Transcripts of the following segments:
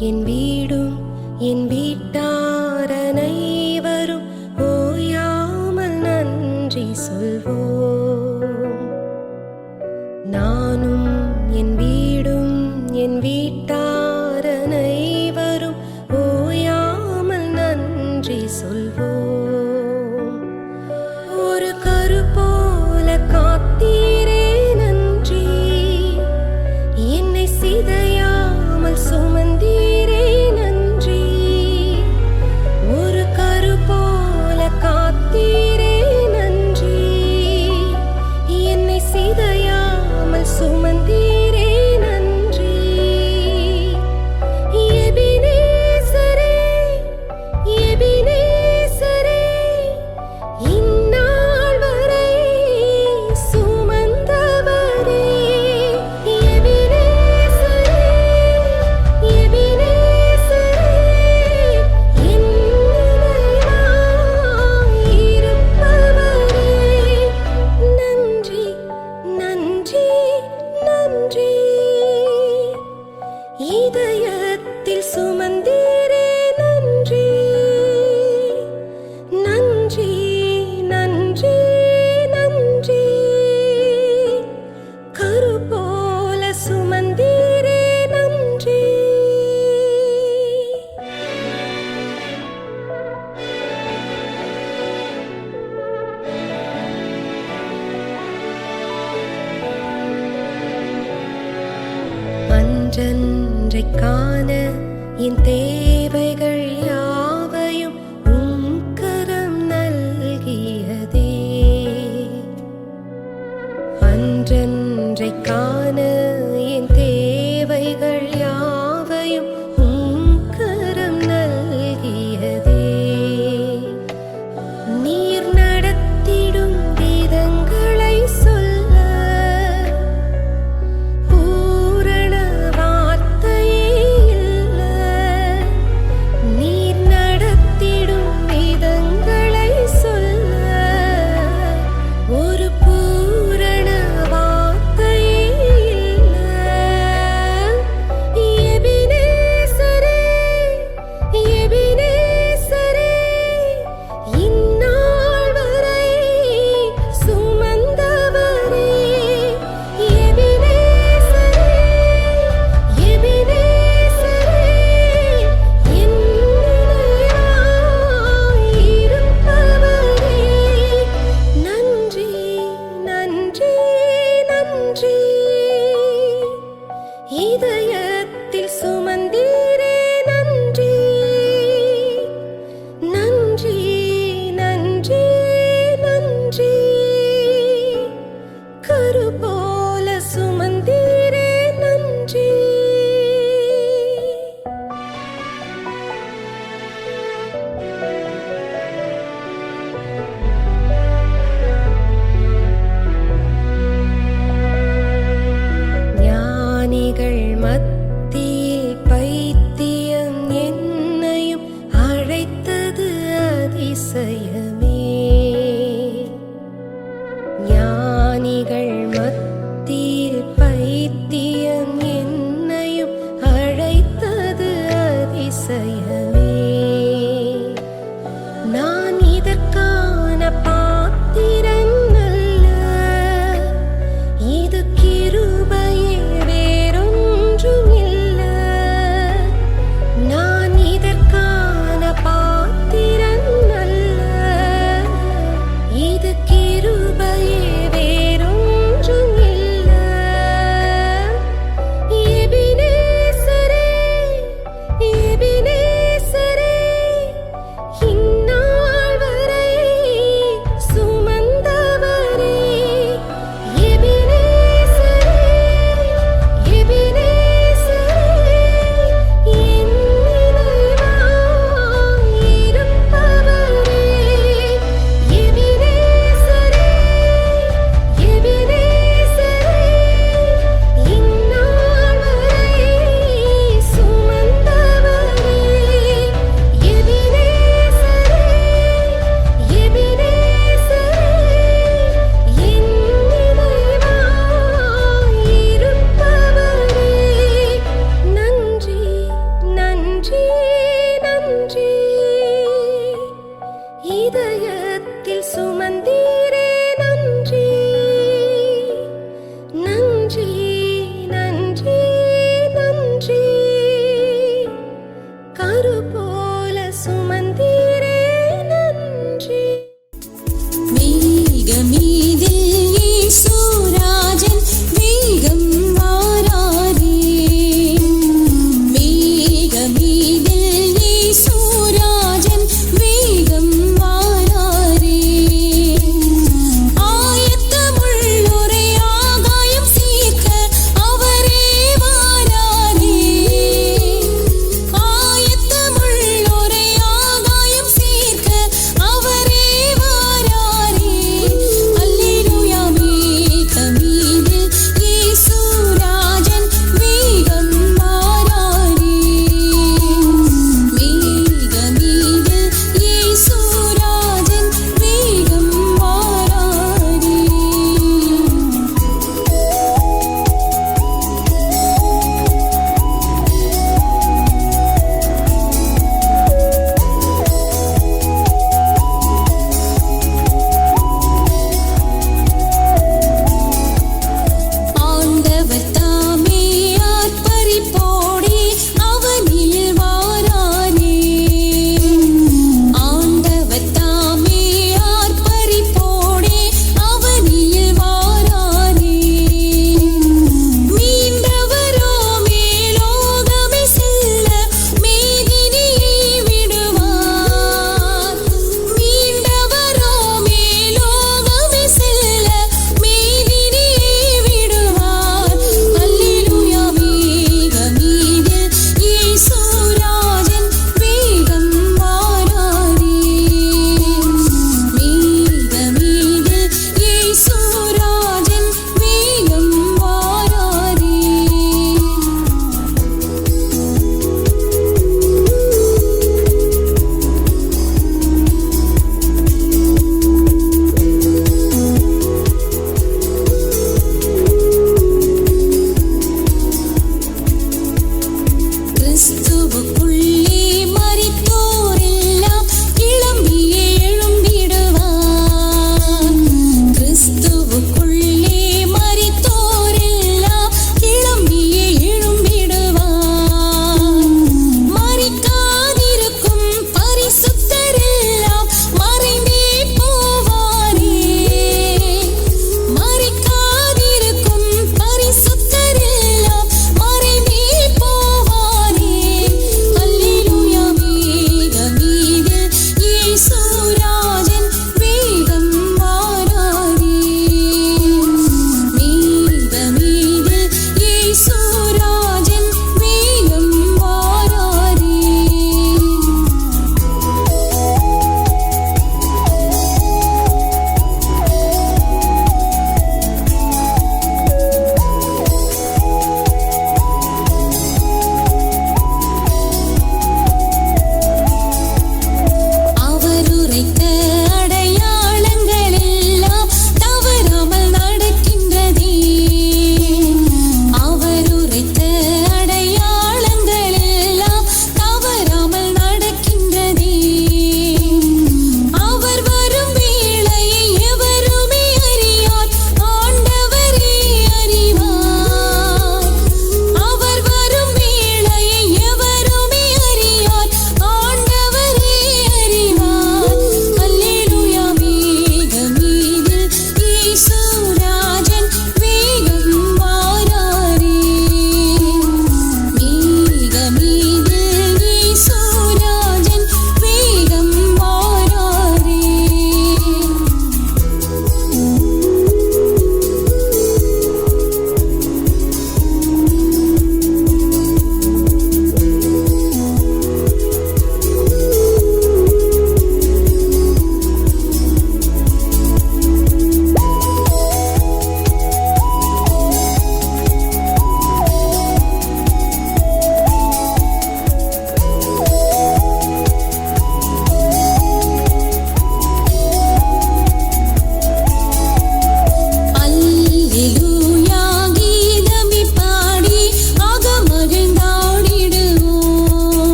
என் வீடும் என் வீட்டார் அனைவரும் ஓயாமல் நன்றி சொல்வோம். நானும் என் வீடும் என் வீட்டார் அனைவரும் ஓயாமல் நன்றி சொல்வோம். ஒரு கரு போல காத்தீரே நன்றி, என்னை சிதையாமல் சுமந்தீரே நன்றி. ஒரு கரு போல காத்தீரே நன்றி, என்னை சிதையாமல் சுமந்தீரே நன்றி. எபினேசரே எபினேசரே, இந்நாள் வரை சுமந்தவரே. எபினேசரே எபினேசரே, என் நினைவாய் இருப்பவரே. நன்றி நன்றி நன்றி, இதயத்தில் சுமந்தீரே நன்றி. நன்றி நன்றி நன்றி, கரு போல சுமந்தீரே நன்றி. அன்றன்றைக் காண என் தேவைகள் யாவையும் உம் கரம் நல்கியதே. அன்றன்றைக் காண என் தேவைகள் யாவையும் உம் கரம் நல்கியதே. நீர் நடத்திடும் விதங்களை சொல்ல பூரண வார்த்தையே இல்ல. நீர் நடத்திடும் விதங்களை சொல்ல ஒரு பூரண வார்த்தையே இல்ல. எபினேசரே எபினேசரே, இந்நாள் வரை சுமந்தவரே. எபினேசரே எபினேசரே, என் நினைவாய் இருப்பவரே. நன்றி நன்றி நன்றி, இதயத்தில் சுமந்தீரே நன்றி. நன்றி நன்றி நன்றி, கரு போல சுமந்தீரே நன்றி. ஞானிகள் மத்தியில் பைத்தியம் என்னையும் அழைத்தது அதிசயமே. ஞானிகள் மத்தியில் பைத்தியம் என்னையும் அழைத்தது அதிசயமே. நான் இதற்கான பாத்திரன் அல்ல, இது கிருபையே வேறொன்றும் இல்லை.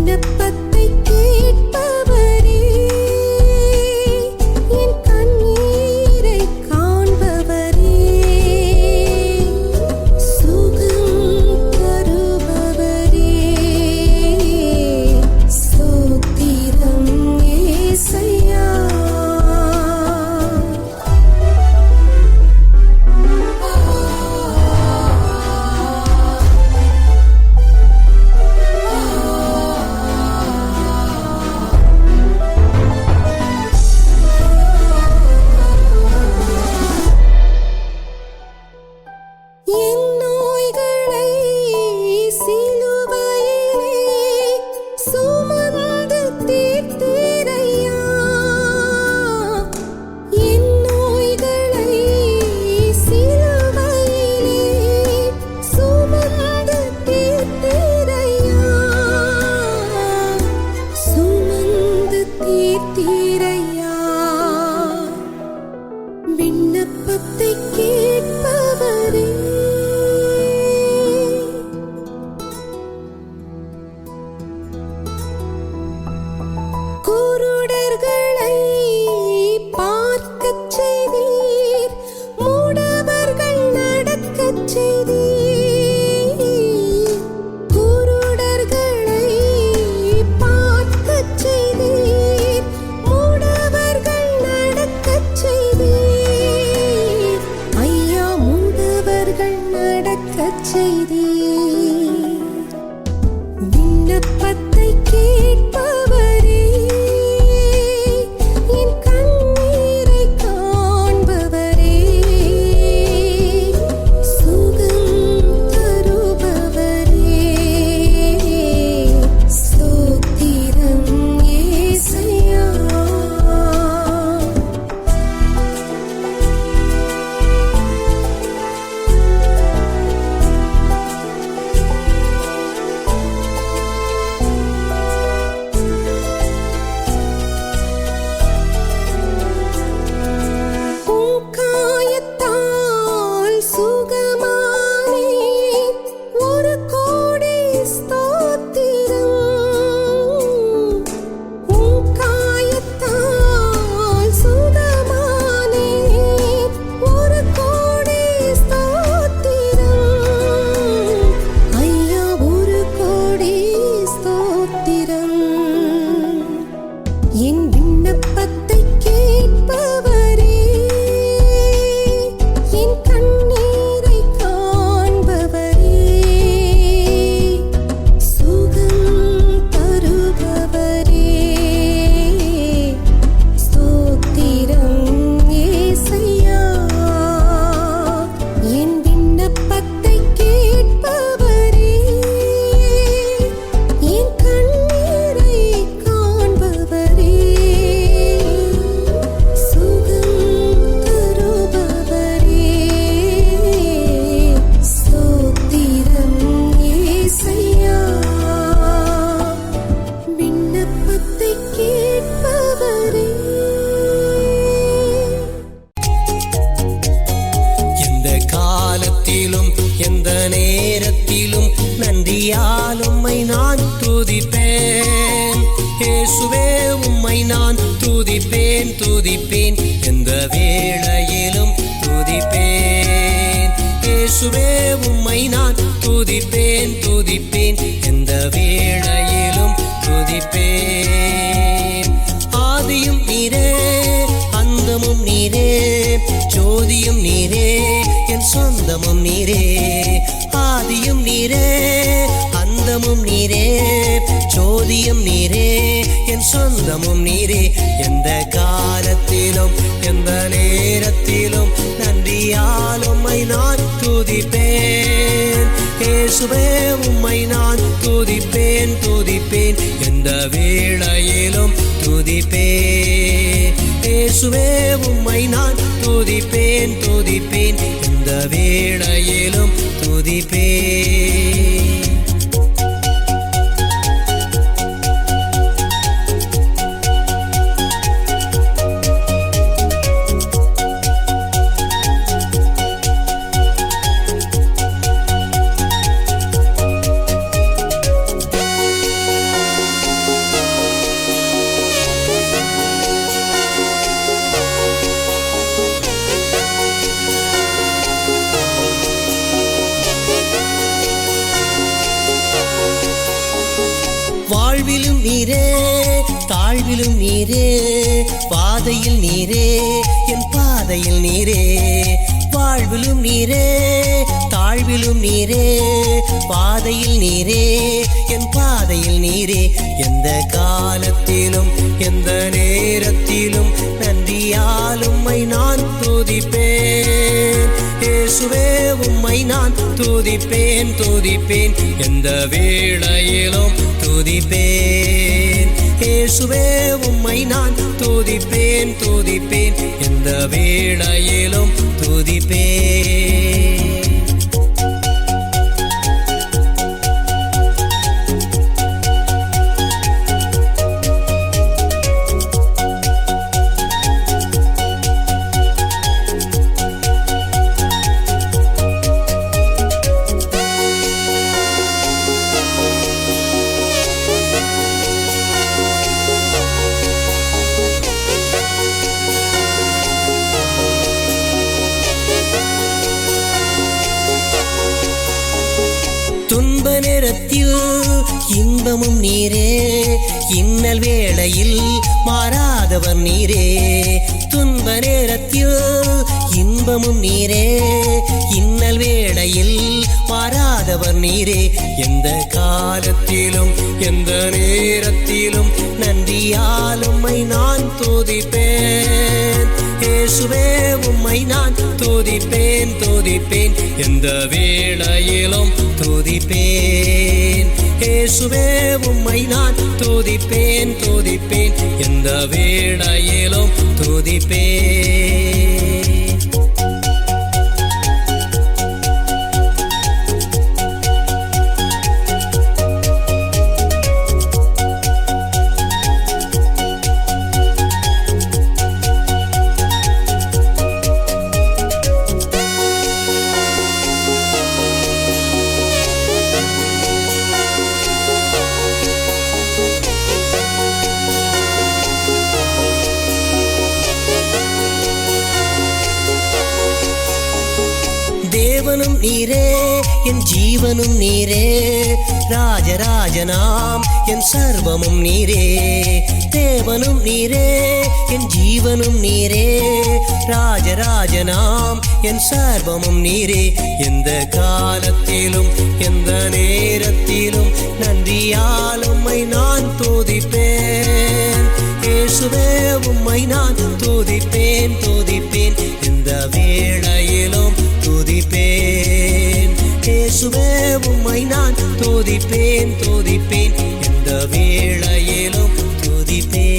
விண்ணப்பத்தை கேட்பவரே, என் கண்ணீரை காண்பவரே, சுகம் தருபவரே, ஸ்தோத்திரம் ஏசையா. என் நோய்களை சிலுவையிலே சுமந்து தீர்த்தீரையா, என் நோய்களை சிலுவையிலே சுமந்து தீர்த்தீரையா, சுமந்து தீர்த்தீரையா. விண்ணப்பத்தை கேட்பவரே, குருடர்களை பார்க்கச் செய்தீர், மூடவர்கள் நடக்கச் செய்தீர், குருடர்களை பார்க்கச் செய்தீர், மூடவர்கள் நடக்கச் செய்தீர், ஐயா மூடவர்கள் நடக்கச் செய்தீர். விண்ணப்பத்தை கேட்பவரே, என் கண்ணீரை காண்பவரே, சுகம் தருபவரே, ஸ்தோத்திரம் ஏசையா. உம் காயத்தால் சுகமானே, ஒரு கோடி ஸ்தோத்திரம். உம் காயத்தால் சுகமானே, ஒரு கோடி ஸ்தோத்திரம், ஐயா ஒரு கோடி ஸ்தோத்திரம். என் விண்ணப்பத்தை கேட்பவரே, என் கண்ணீரை காண்பவரே, சுகம் தருபவரே, ஸ்தோத்திரம் ஏசையா. என் விண்ணப்பத்தை கேட்பவரே, என் கண்ணீரை காண்பவரே, சுகம் தருபவரே, ஸ்தோத்திரம் ஏசையா. விண்ணப்பத்தை கேட்பவரே. எந்த காலத்திலும் எந்த நேரத்திலும் நன்றியால் உம்மை நான் துதிப்பேன். இயேசுவே உம்மை நான் துதிப்பேன் துதிப்பேன், எந்த வேளையிலும் துதிப்பேன். இயேசுவே உம்மை நான் துதிப்பேன் துதிப்பேன், எந்த வேளையிலும் துதிப்பேன். ஆதியும் நீரே அந்தமும் நீரே, ஜோதியும் நீரே என் சொந்தமும் நீரே. ஆதியும் நீரே அந்தமும் நீரே, ஜோதியும் நீரே என் சொந்தமும் நீரே. எந்த காலத்திலும் எந்த நேரத்திலும் நன்றியால் உம்மை நான் துதிப்பேன். இயேசுவே உம்மை நான் துதிப்பேன் துதிப்பேன், எந்த வேளையிலும் துதிப்பேன். இயேசுவே உம்மை நான் துதிப்பேன் துதிப்பேன், எந்த வேளையிலும் துதிப்பேன். வாழ்விலும் நீரே தாழ்விலும் நீரே பாதையில் நீரே என் பாதையில் நீரே வாழ்விலும் நீரே தாழ்விலும் நீரே பாதையில் நீரே என் பாதையில் நீரே எந்த காலத்திலும் எந்த நேரத்திலும் நன்றியால் உம்மை நான் துதிப்பேன் இயேசுவே உம்மை நான் துதிப்பேன் துதிப்பேன் எந்த வேளையிலும் துதிப்பேன் இயேசுவே உம்மை நான் துதிப்பேன் துதிப்பேன் எந்த வேளையிலும் துதிப்பேன் துன்ப நேரத்தில் இன்பமும் நீரே இன்னல் வேளையில் மாறாதவர் நீரே துன்ப நேரத்தில் இன்பமும் நீரே இன்னல் வேளையில் மாறாதவர் நீரே எந்த காலத்திலும் எந்த நேரத்திலும் நன்றியால் உம்மை நான் துதிப்பேன் இயேசுவே உம்மை நான் துதிப்பேன் துதிப்பேன் எந்த வேளையிலும் துதிப்பேன் இயேசுவே உம்மை நான் துதிப்பேன் துதிப்பேன் எந்த வேளையிலும் துதிப்பேன் தேவனும் நீரே என் ஜீவனும் நீரே ராஜராஜனாம் என் சர்வமும் நீரே தேவனும் நீரே என் ஜீவனும் நீரே ராஜராஜனாம் என் சர்வமும் நீரே எந்த காலத்திலும் எந்த நேரத்திலும் நன்றியால் உம்மை நான் துதிப்பேன் இயேசுவே உம்மை நான் துதிப்பேன் துதிப்பேன் எந்த வேளையிலும் துதிப்பேன் இயேசுவே உம்மை நான் துதிப்பேன் துதிப்பேன் எந்த வேளையிலும் துதிப்பேன்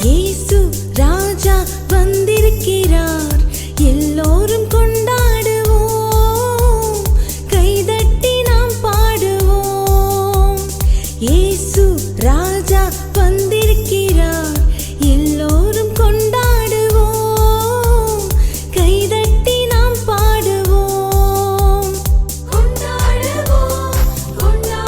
இயேசு ராஜா வந்திருக்கிறார் எல்லோரும் கொண்டாடுவோம் கைதட்டி நாம் பாடுவோம் இயேசு ராஜா வந்திருக்கிறார் எல்லோரும் கொண்டாடுவோம் கைதட்டி நாம் பாடுவோம் கொண்டாடுவோம் கொண்டாடுவோம்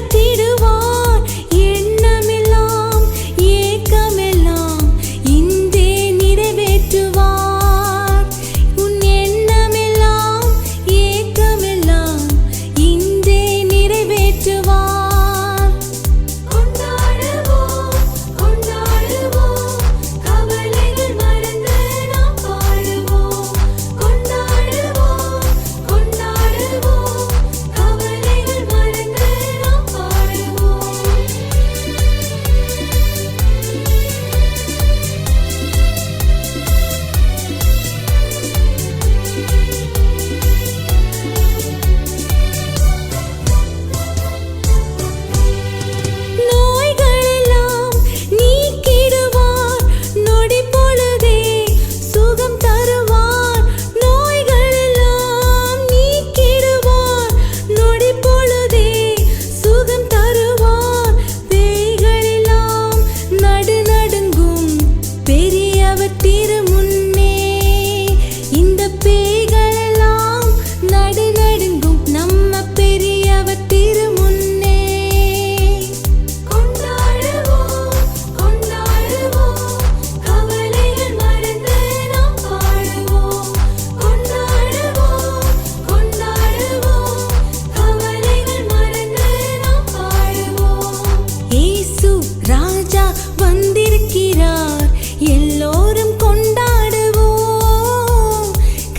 நிறைவேற்றிடுவார் எண்ணமெல்லாம் ஏக்கமெல்லாம் இன்றே நிறைவேற்றுவார் உன் எண்ணமெல்லாம் ஏக்கமெல்லாம் இன்றே நிறைவேற்றுவார் கொண்டாடுவோம் கொண்டாடுவோம் கவலைகள் மறந்து நாம் பாடுவோம் கொண்டாடுவோம் கொண்டாடுவோம் கவலைகள் மறந்து நாம் பாடுவோம் நோய்களெல்லாம் நீக்கிடுவார் நொடி பொழுதே சுகம் தருவார் நோய்களெல்லாம் நீக்கிடுவார் நொடி பொழுதே சுகம் தருவார் பேய்களெல்லாம் நடுநடுங்கும் பெரியவர் திருமுன்னே இந்த பேய்களெல்லாம் நடுநடுங்கும் நம்ம பெரியவர் திருமுன்னே கொண்டாடுவோம் கொண்டாடுவோம் கவலைகள் மறந்து நாம் பாடுவோம் கொண்டாடுவோம் கொண்டாடுவோம் கவலைகள் மறந்து நாம் பாடுவோம் இயேசு ராஜா வந்திருக்கிறார் எல்லோரும் கொண்டாடுவோம்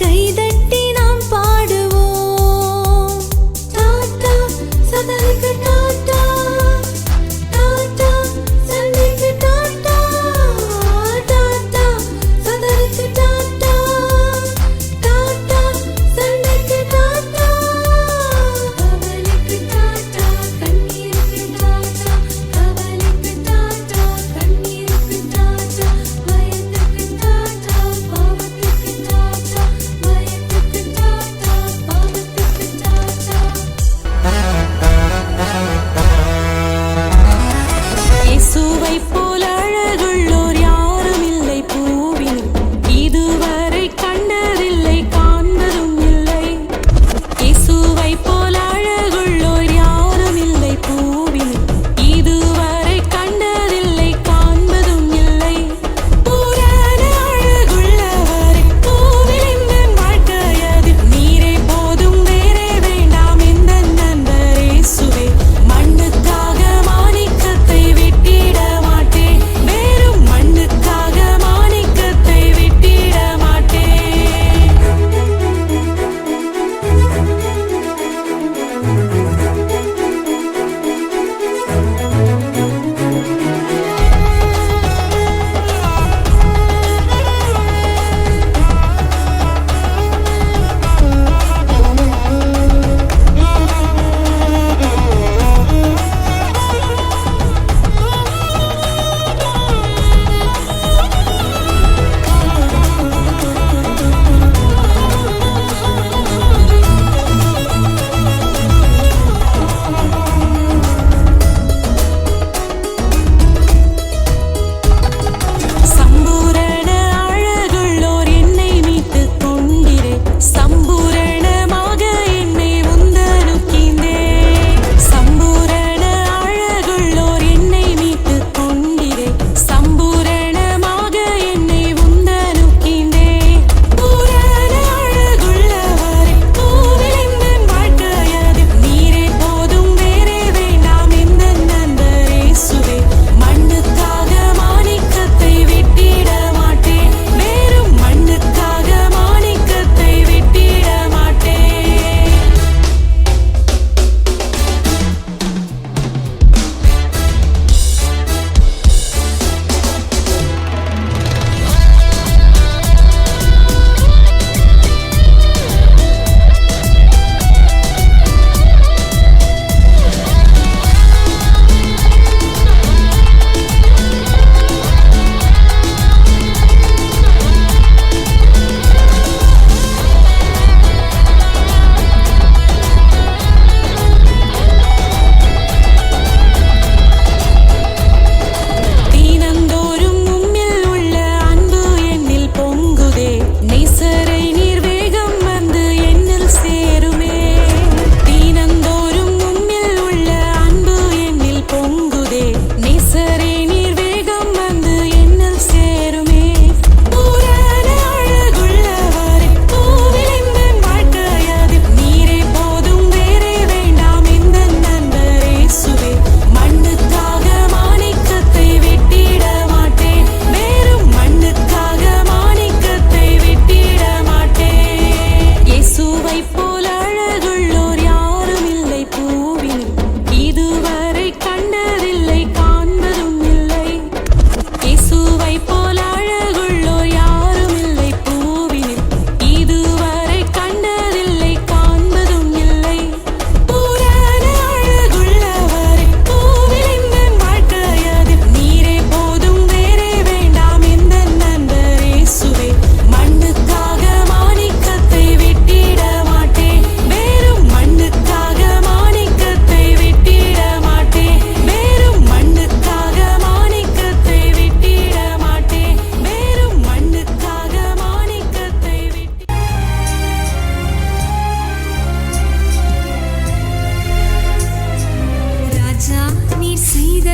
கைதட்டி நாம் பாடுவோம் டாடா சதலுக்கு டாடா டாடா சல்லுக்கு டாடா டாடா சதலுக்கு டாடா டாடா சல்லுக்கு டாடா கவலைக்கு டாடா கண்ணீருக்கு டாடா கவலைக்கு டாடா கண்ணீருக்கு டாடா பயத்துக்கு டாடா பாவத்துக்கு டாடா பயத்துக்கு டாடா பாவத்துக்கு டாடா இயேசுவை போல அழகுள்ளோர் யாரும் இல்லை பூவில் இதுவரை கண்டதில்லை காண்பதும் இல்லை இயேசுவை போல அழகுள்ளோர் யாரும் இல்லை பூவில் இதுவரை கண்டதில்லை காண்பதும் இல்லை பூரண அழகுள்ளவர் பூவில் இந்த வாழ்க்கையது நீரே போதும் வேறே வேண்டாம் இந்த நண்பர் இயேசுவே மண்ணுக்காக மாணிக்கத்தை விட்டிட மாட்டேன்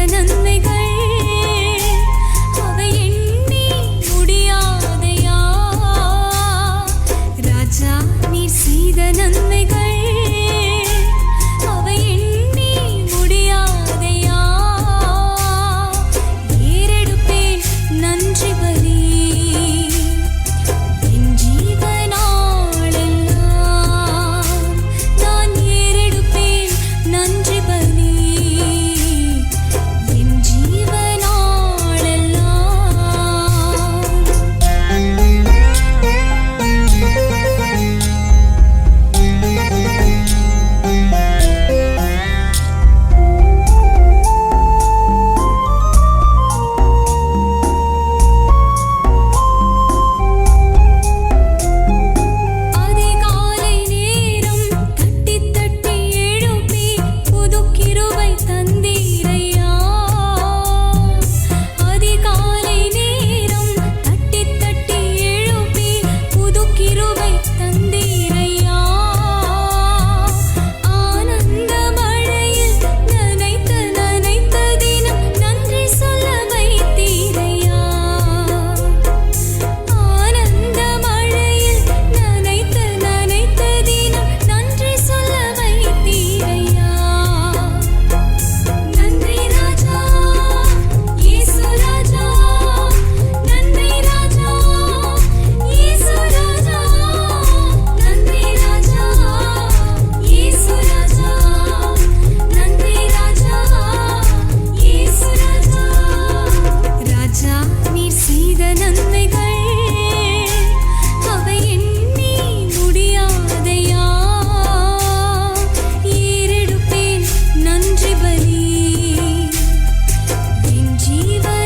நன்மைகள் அவை எண்ணி முடியாதையா. ராஜா நீர் செய்த நன்மைகள் அவை எண்ணி முடியாதையா. ஏறெடுப்பேன் நன்றி பலி என் ஜீவனாளெல்லாம். நான் ஏறெடுப்பேன் நன்றி பலி என் அதிகாலை நேரம் தட்டி தட்டி எழுப்பி புது கிருபை தந்தீரையா. அதிகாலை நேரம் தட்டி தட்டி எழுப்பி புது கிருபை தந்தீரையா. ஆனந்த மழையில் நனைத்த நனைத்த தினம் நன்றி சொல்ல வைத்தீரையா. ஆனந்த மழையில் நனைத்த நனைத்த தினம் நன்றி சொல்ல வைத்தீரையா. நன்றி ராஜா இயேசு ராஜா. நன்றி ராஜா இயேசு ராஜா. நன்றி ராஜா இயேசு ராஜா. நன்றி ராஜா இயேசு ராஜா. ராஜா நீர் செய்த நன்மைகள் அவை எண்ணி முடியாதையா. ஏறெடுப்பேன் நன்றி பலி என் ஜீவனாளெல்லாம்.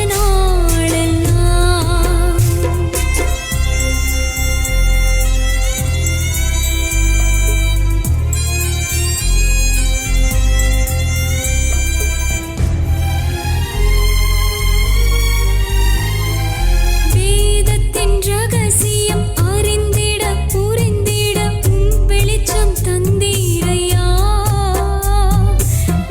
வேதத்தின் ரகசியம் அறிந்திட புரிந்திட உம் வெளிச்சம் தந்தீரையா.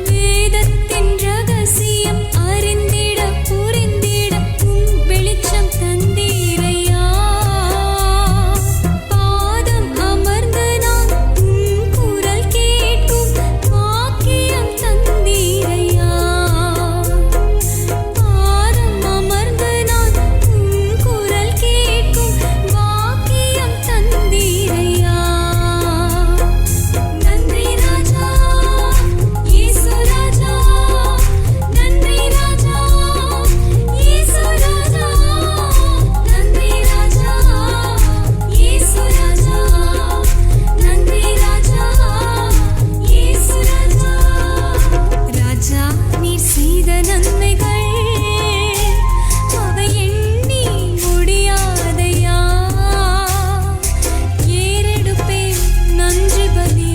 வேதத்தின் ரகசியம் அறிந்திட புரிந்திட உம் வெளிச்சம் தந்தீரையா. பாதம் அமர்ந்து நான் உம் குரல் கேட்கும் வாக்கியம் தந்தீரையா. பாதம் அமர்ந்து நான் உம் குரல் கேட்கும் வாக்கியம் தந்தீரையா. நன்றி ராஜா இயேசு ராஜா. நன்றி ராஜா இயேசு ராஜா. நன்றி ராஜா இயேசு ராஜா. நன்றி ராஜா இயேசு ராஜா. ராஜா நீர் செய்த நன்மைகள் அவை எண்ணி முடியாதையா. ஏறெடுப்பேன் நன்றி பலி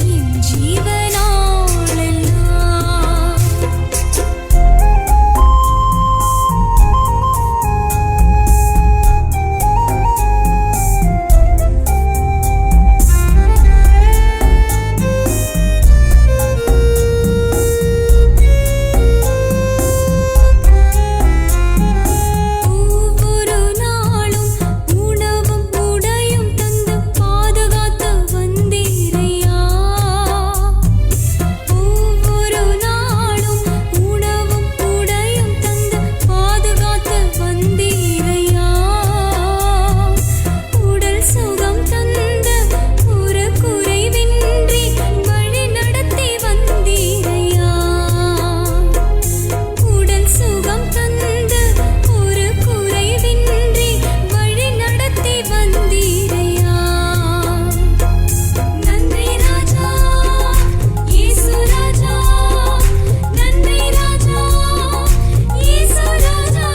என் ஜீவனாளெல்லாம். ஒவ்வொரு நாளும் உணவும் உடையும் தந்து பாதுகாத்து வந்தீரையா. ஒவ்வொரு நாளும் உணவும் உடையும் தந்து பாதுகாத்து வந்தீரையா. உடல் சுகம் தந்து ஒரு குறைவின்றி வழி நடத்தி வந்தீரையா. உடல் சுகம் தந்து ஒரு குறைவின்றி வழி நடத்தி வந்தீரையா. நன்றி ராஜா இயேசு ராஜா. நன்றி ராஜா இயேசு ராஜா.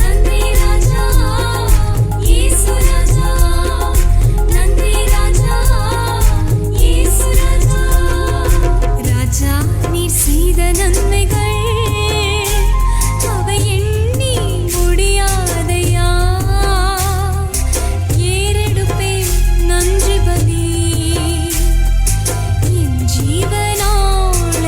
நன்றி ராஜா இயேசு ராஜா. நன்றி ராஜா இயேசு ராஜா. ராஜா நீர் செய்த நன்மைகள் அவை எண்ணி முடியாதையா. ஏறெடுப்பேன் நன்றி பலி என் ஜீவனாளெல்லாம்.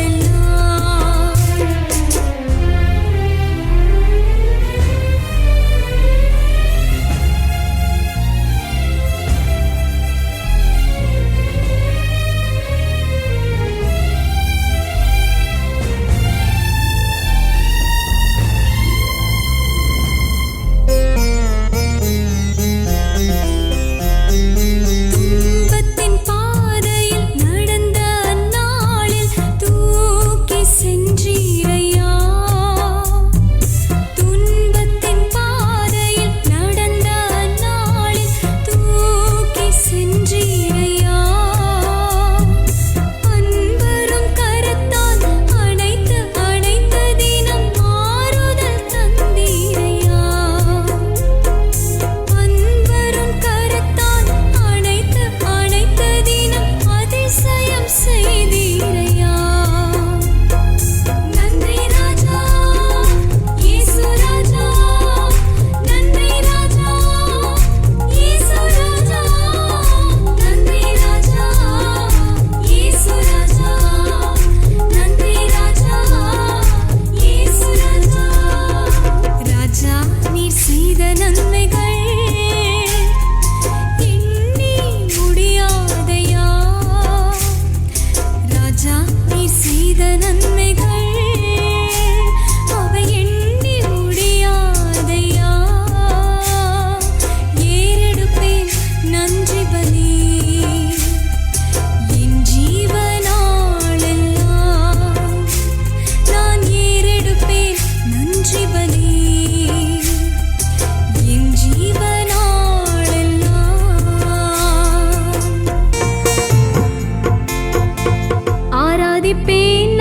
நன்மைகள் அவை எண்ணி முடியாதையா. ஏறெடுப்பேன் நன்றி பலி என் ஜீவனாளெல்லாம். நான் ஏறெடுப்பேன் நன்றி பலி என் ஜீவனாளெல்லாம். ஆராதிப்பேன்